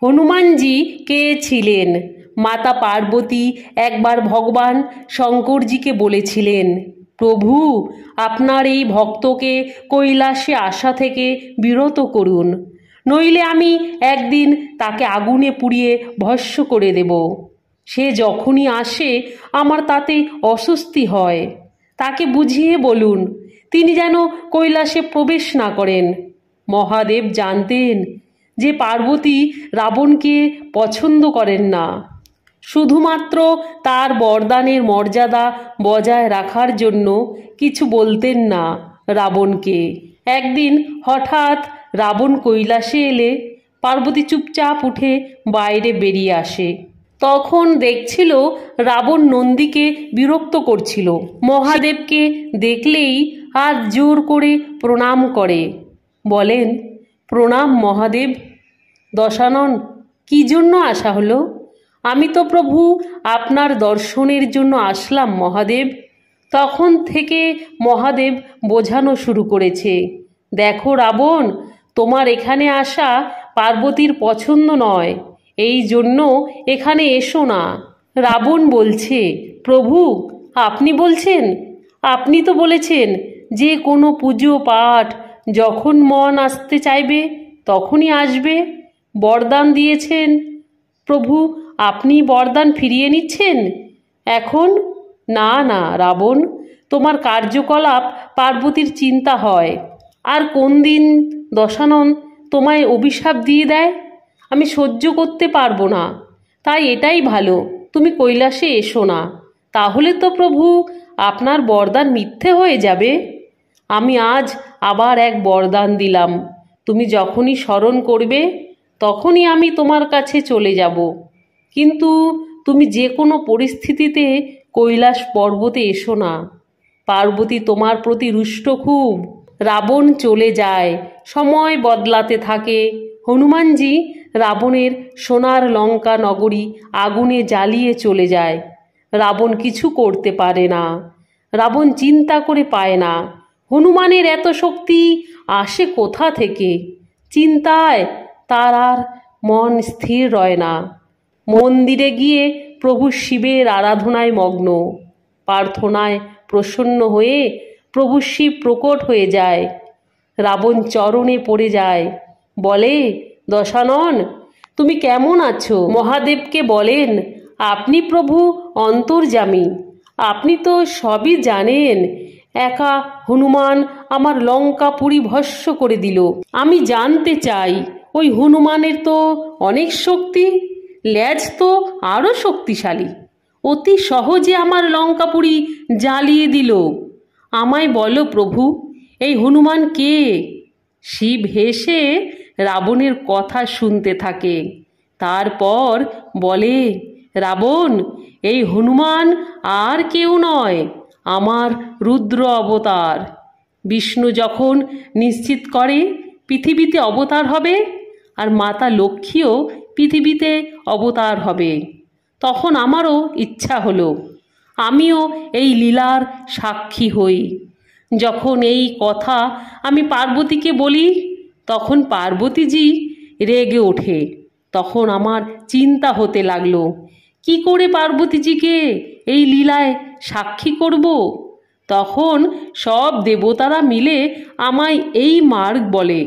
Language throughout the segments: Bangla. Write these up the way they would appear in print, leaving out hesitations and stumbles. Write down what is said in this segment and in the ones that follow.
হনুমানজি কে ছিলেন? মাতা পার্বতী একবার ভগবান শঙ্করজিকে বলেছিলেন, প্রভু, আপনার এই ভক্তকে কৈলাসে আসা থেকে বিরত করুন, নইলে আমি একদিন তাকে আগুনে পুড়িয়ে ভস্ম করে দেব। সে যখনই আসে আমার তাতে অস্বস্তি হয়। তাকে বুঝিয়ে বলুন তিনি যেন কৈলাসে প্রবেশ না করেন। মহাদেব জানতেন যে পার্বতী রাবণকে পছন্দ করেন না। শুধুমাত্র তার বরদানের মর্যাদা বজায় রাখার জন্য কিছু বলতেন না রাবণকে। একদিন হঠাৎ রাবণ কৈলাসে এলে পার্বতী চুপচাপ উঠে বাইরে বেরিয়ে আসে। তখন দেখছিল রাবণ নন্দীকে বিরক্ত করছিল। মহাদেবকে দেখলেই হাত জোর করে প্রণাম করে, বলেন, প্রণাম মহাদেব। দশানন, কি জন্য আসা হলো? আমি তো প্রভু আপনার দর্শনের জন্য আসলাম মহাদেব। তখন থেকে মহাদেব বোঝানো শুরু করেছে, দেখো রাবণ, তোমার এখানে আসা পার্বতীর পছন্দ নয়, এই জন্য এখানে এসো না। রাবণ বলছে, প্রভু আপনি বলছেন? আপনি তো বলেছেন যে কোনো পুজো পাঠ যখন মন আসতে চাইবে তখনই আসবে, বরদান দিয়েছেন। প্রভু আপনি বরদান ফিরিয়ে নিচ্ছেন এখন? না না রাবণ, তোমার কার্যকলাপ পার্বতীর চিন্তা হয়। আর কোন দিন দশানন তোমায় অভিশাপ দিয়ে দেয়, আমি সহ্য করতে পারবো না। তাই এটাই ভালো তুমি কৈলাসে এসো না, তাহলে তো প্রভু আপনার বরদান মিথ্যে হয়ে যাবে। আমি আজ আবার এক বরদান দিলাম, তুমি যখনই স্মরণ করবে তখনই আমি তোমার কাছে চলে যাব, কিন্তু তুমি যে কোনো পরিস্থিতিতে কৈলাস পর্বতে এসো না। পার্বতী তোমার প্রতি রুষ্ট খুব। রাবণ চলে যায়, সময় বদলাতে থাকে। হনুমানজি রাবণের সোনার লঙ্কা নগরী আগুনে জ্বালিয়ে চলে যায়। রাবণ কিছু করতে পারে না। রাবণ চিন্তা করে পায় না হনুমানের এত শক্তি আসে কোথা থেকে। চিন্তায় তার আর মন স্থির রয় না। মন্দিরে গিয়ে প্রভু শিবের আরাধনায় মগ্ন। প্রার্থনায় প্রসন্ন হয়ে প্রভু শিব প্রকট হয়ে যায়। রাবণ চরণে পড়ে যায়, বলে, দশানন তুমি কেমন আছো? মহাদেবকে বলেন, আপনি প্রভু অন্তর্যামী, আপনি তো সবই জানেন। একা হনুমান আমার লঙ্কা পুরি ভস্ম করে দিল। আমি জানতে চাই, ওই হনুমানের তো অনেক শক্তি, লেজ তো আরও শক্তিশালী, অতি সহজে আমার লঙ্কা পুরি জ্বালিয়ে দিল। আমায় বলো প্রভু, এই হনুমান কে? শিব হেসে রাবণের কথা শুনতে থাকে। তারপর বলে, রাবণ, এই হনুমান আর কেউ নয়, আমার রুদ্র অবতার। বিষ্ণু যখন নিশ্চিত করে পৃথিবীতে অবতার হবে আর মাতা লক্ষ্মীও পৃথিবীতে অবতার হবে, তখন আমারও ইচ্ছা হলো আমিও এই লীলার সাক্ষী হই। যখন এই কথা আমি পার্বতীকে বলি তখন পার্বতীজি রেগে ওঠে। তখন আমার চিন্তা হতে লাগলো, কি করে পার্বতীজিকে এই লীলায় সাক্ষী করব। তখন সব দেবতারা মিলে আমায় এই মার্গ বলে,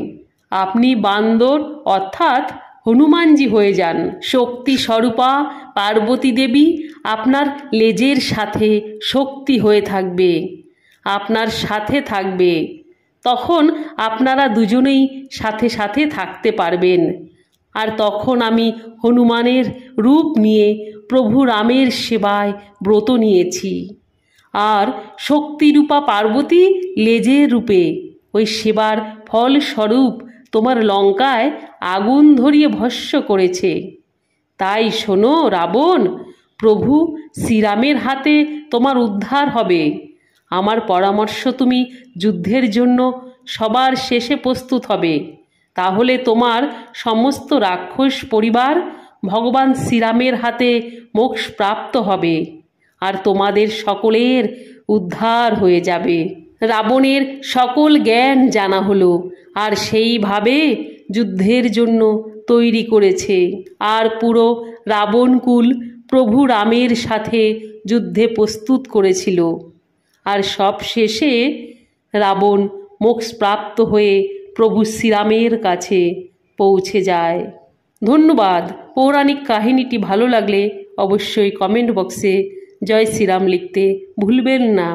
আপনি বান্দর অর্থাৎ হনুমানজি হয়ে যান। শক্তি স্বরূপা পার্বতী দেবী আপনার লেজের সাথে শক্তি হয়ে থাকবে, আপনার সাথে থাকবে। তখন আপনারা দুজনেই সাথে সাথে থাকতে পারবেন। আর তখন আমি হনুমানের রূপ নিয়ে প্রভু রামের সেবায় ব্রত নিয়েছি, আর শক্তিরূপা পার্বতী লেজের রূপে ওই সেবার ফলস্বরূপ তোমার লঙ্কায় আগুন ধরিয়ে ভস্ম করেছে। তাই শোনো রাবণ, প্রভু শ্রীরামের হাতে তোমার উদ্ধার হবে। আমার পরামর্শ, তুমি যুদ্ধের জন্য সবার শেষে প্রস্তুত হবে, তাহলে তোমার সমস্ত রাক্ষস পরিবার ভগবান শ্রীরামের হাতে মোক্ষ প্রাপ্ত হবে আর তোমাদের সকলের উদ্ধার হয়ে যাবে। রাবণের সকল জ্ঞান জানা হলো আর সেইভাবে যুদ্ধের জন্য তৈরি করেছে, আর পুরো রাবণকুল প্রভু রামের সাথে যুদ্ধে প্রস্তুত করেছিল। আর সব শেষে রাবণ মোক্ষপ্রাপ্ত হয়ে প্রভু শ্রীরামের কাছে পৌঁছে যায়। ধন্যবাদ। পৌরাণিক কাহিনীটি ভালো লাগলে অবশ্যই কমেন্ট বক্সে জয় শ্রীরাম লিখতে ভুলবেন না।